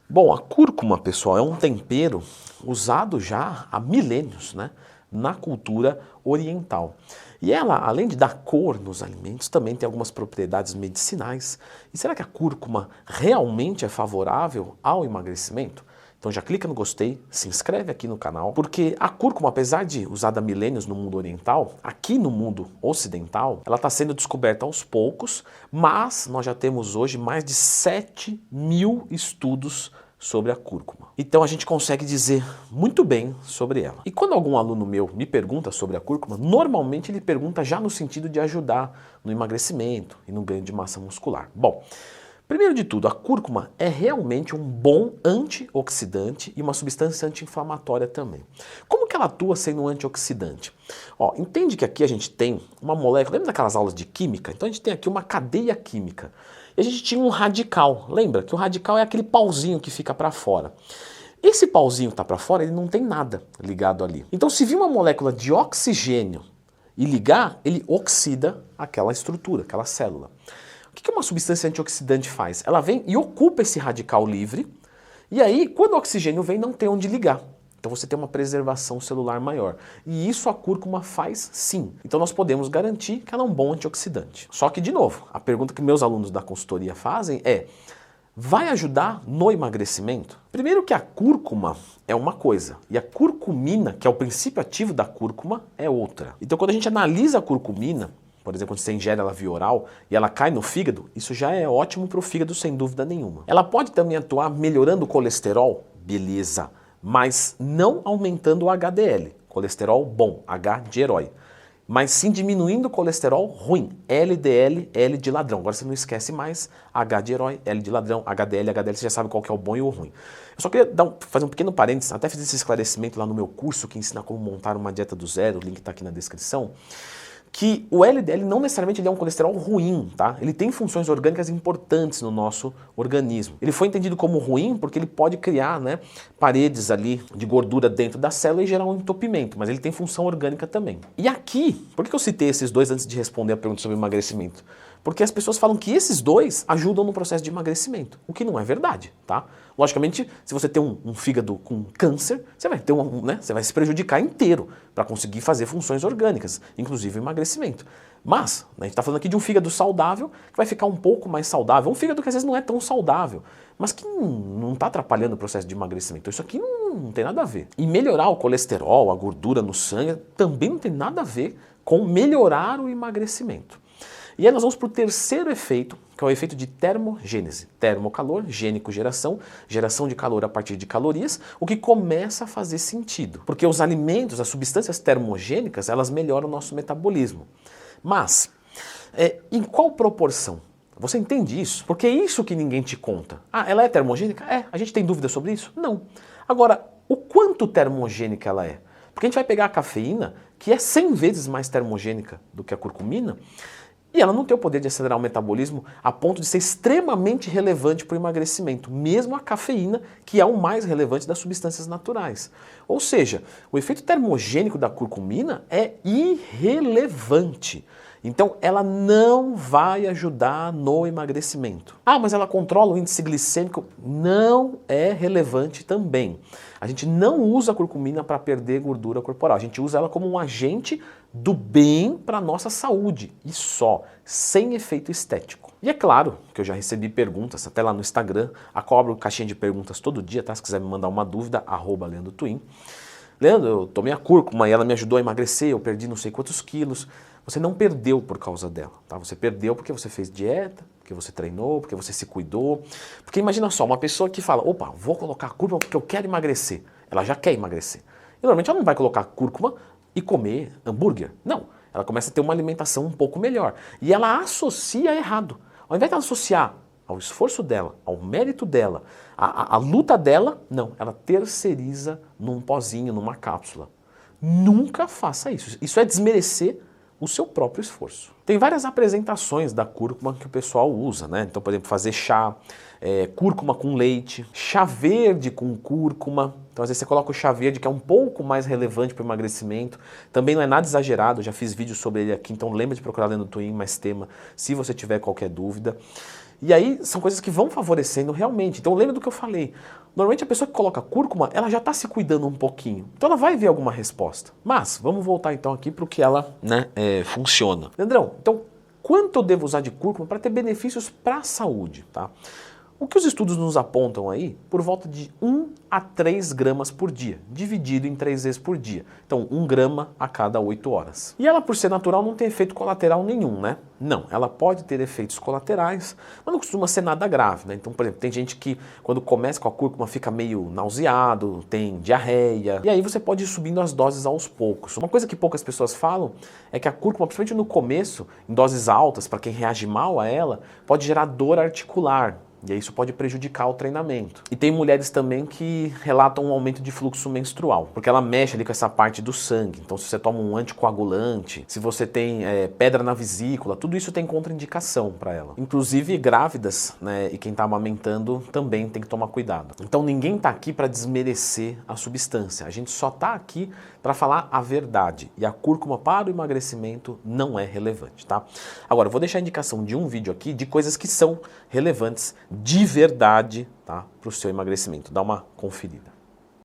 Bom, a cúrcuma, pessoal, é um tempero usado já há milênios, né, na cultura oriental. E ela, além de dar cor nos alimentos, também tem algumas propriedades medicinais. E será que a cúrcuma realmente é favorável ao emagrecimento? Então já clica no gostei, se inscreve aqui no canal, porque a cúrcuma, apesar de usada há milênios no mundo oriental, aqui no mundo ocidental, ela está sendo descoberta aos poucos, mas nós já temos hoje mais de 7.000 estudos sobre a cúrcuma. Então a gente consegue dizer muito bem sobre ela. E quando algum aluno meu me pergunta sobre a cúrcuma, normalmente ele pergunta já no sentido de ajudar no emagrecimento e no ganho de massa muscular. Bom, primeiro de tudo, a cúrcuma é realmente um bom antioxidante e uma substância anti-inflamatória também. Como que ela atua sendo um antioxidante? Ó, entende que aqui a gente tem uma molécula, lembra daquelas aulas de química? Então a gente tem aqui uma cadeia química. E a gente tinha um radical, lembra? Que o radical é aquele pauzinho que fica para fora. Esse pauzinho que está para fora, ele não tem nada ligado ali. Então se vir uma molécula de oxigênio e ligar, ele oxida aquela estrutura, aquela célula. O que uma substância antioxidante faz? Ela vem e ocupa esse radical livre, e aí, quando o oxigênio vem, não tem onde ligar. Então você tem uma preservação celular maior. E isso a cúrcuma faz sim. Então nós podemos garantir que ela é um bom antioxidante. Só que, de novo, a pergunta que meus alunos da consultoria fazem é: vai ajudar no emagrecimento? Primeiro que a cúrcuma é uma coisa, e a curcumina, que é o princípio ativo da cúrcuma, é outra. Então quando a gente analisa a curcumina, por exemplo, quando você ingere ela via oral e ela cai no fígado, isso já é ótimo para o fígado sem dúvida nenhuma. Ela pode também atuar melhorando o colesterol, beleza, mas não aumentando o HDL, colesterol bom, H de herói, mas sim diminuindo o colesterol ruim, LDL, L de ladrão. Agora você não esquece mais H de herói, L de ladrão, HDL, HDL, você já sabe qual que é o bom e o ruim. Eu só queria fazer um pequeno parênteses, até fiz esse esclarecimento lá no meu curso que ensina como montar uma dieta do zero, o link está aqui na descrição, que o LDL não necessariamente ele é um colesterol ruim, tá? Ele tem funções orgânicas importantes no nosso organismo. Ele foi entendido como ruim porque ele pode criar, né, paredes ali de gordura dentro da célula e gerar um entupimento, mas ele tem função orgânica também. E aqui, por que eu citei esses dois antes de responder a pergunta sobre emagrecimento? Porque as pessoas falam que esses dois ajudam no processo de emagrecimento, o que não é verdade, tá? Logicamente, se você tem um fígado com câncer, você vai ter você vai se prejudicar inteiro para conseguir fazer funções orgânicas, inclusive o emagrecimento. Mas, né, a gente está falando aqui de um fígado saudável que vai ficar um pouco mais saudável, um fígado que às vezes não é tão saudável, mas que não está atrapalhando o processo de emagrecimento. Então, isso aqui não tem nada a ver. E melhorar o colesterol, a gordura no sangue, também não tem nada a ver com melhorar o emagrecimento. E aí nós vamos para o terceiro efeito, que é o efeito de termogênese. Termocalor, gênico geração, geração de calor a partir de calorias, o que começa a fazer sentido. Porque os alimentos, as substâncias termogênicas, elas melhoram o nosso metabolismo. Mas, em qual proporção? Você entende isso? Porque é isso que ninguém te conta. Ah, ela é termogênica? É. A gente tem dúvida sobre isso? Não. Agora, o quanto termogênica ela é? Porque a gente vai pegar a cafeína, que é 100 vezes mais termogênica do que a curcumina, e ela não tem o poder de acelerar o metabolismo a ponto de ser extremamente relevante para o emagrecimento, mesmo a cafeína, que é o mais relevante das substâncias naturais. Ou seja, o efeito termogênico da curcumina é irrelevante. Então ela não vai ajudar no emagrecimento. Ah, mas ela controla o índice glicêmico? Não é relevante também. A gente não usa a curcumina para perder gordura corporal, a gente usa ela como um agente do bem para a nossa saúde e só, sem efeito estético. E é claro que eu já recebi perguntas, até lá no Instagram, cobro caixinha de perguntas todo dia, tá? Se quiser me mandar uma dúvida, @LeandroTwin. Leandro, eu tomei a cúrcuma e ela me ajudou a emagrecer, eu perdi não sei quantos quilos. Você não perdeu por causa dela, tá? Você perdeu porque você fez dieta, porque você treinou, porque você se cuidou. Porque imagina só, uma pessoa que fala, opa, vou colocar cúrcuma porque eu quero emagrecer. Ela já quer emagrecer. E normalmente ela não vai colocar cúrcuma e comer hambúrguer. Não, ela começa a ter uma alimentação um pouco melhor. E ela associa errado. Ao invés de ela associar ao esforço dela, ao mérito dela, à luta dela, não, ela terceiriza num pozinho, numa cápsula. Nunca faça isso. Isso é desmerecer o seu próprio esforço. Tem várias apresentações da cúrcuma que o pessoal usa, né? Então, por exemplo, fazer chá, cúrcuma com leite, chá verde com cúrcuma. Então, às vezes você coloca o chá verde, que é um pouco mais relevante para o emagrecimento. Também não é nada exagerado, já fiz vídeo sobre ele aqui, então lembra de procurar Leandro Twin, mais tema, se você tiver qualquer dúvida. E aí são coisas que vão favorecendo realmente. Então lembra do que eu falei. Normalmente a pessoa que coloca cúrcuma, ela já está se cuidando um pouquinho. Então ela vai ver alguma resposta. Mas vamos voltar então aqui para o que ela funciona. Leandrão, então quanto eu devo usar de cúrcuma para ter benefícios para a saúde? Tá? O que os estudos nos apontam aí, por volta de 1 a 3 gramas por dia, dividido em 3 vezes por dia. Então, 1 grama a cada 8 horas. E ela, por ser natural, não tem efeito colateral nenhum, né? Não, ela pode ter efeitos colaterais, mas não costuma ser nada grave, né? Então, por exemplo, tem gente que, quando começa com a cúrcuma, fica meio nauseado, tem diarreia, e aí você pode ir subindo as doses aos poucos. Uma coisa que poucas pessoas falam é que a cúrcuma, principalmente no começo, em doses altas, para quem reage mal a ela, pode gerar dor articular. E aí isso pode prejudicar o treinamento. E tem mulheres também que relatam um aumento de fluxo menstrual, porque ela mexe ali com essa parte do sangue. Então se você toma um anticoagulante, se você tem pedra na vesícula, tudo isso tem contraindicação para ela. Inclusive grávidas, né, e quem está amamentando também tem que tomar cuidado. Então ninguém está aqui para desmerecer a substância. A gente só está aqui para falar a verdade. E a cúrcuma para o emagrecimento não é relevante, tá? Agora, eu vou deixar a indicação de um vídeo aqui de coisas que são relevantes de verdade, tá, para o seu emagrecimento. Dá uma conferida.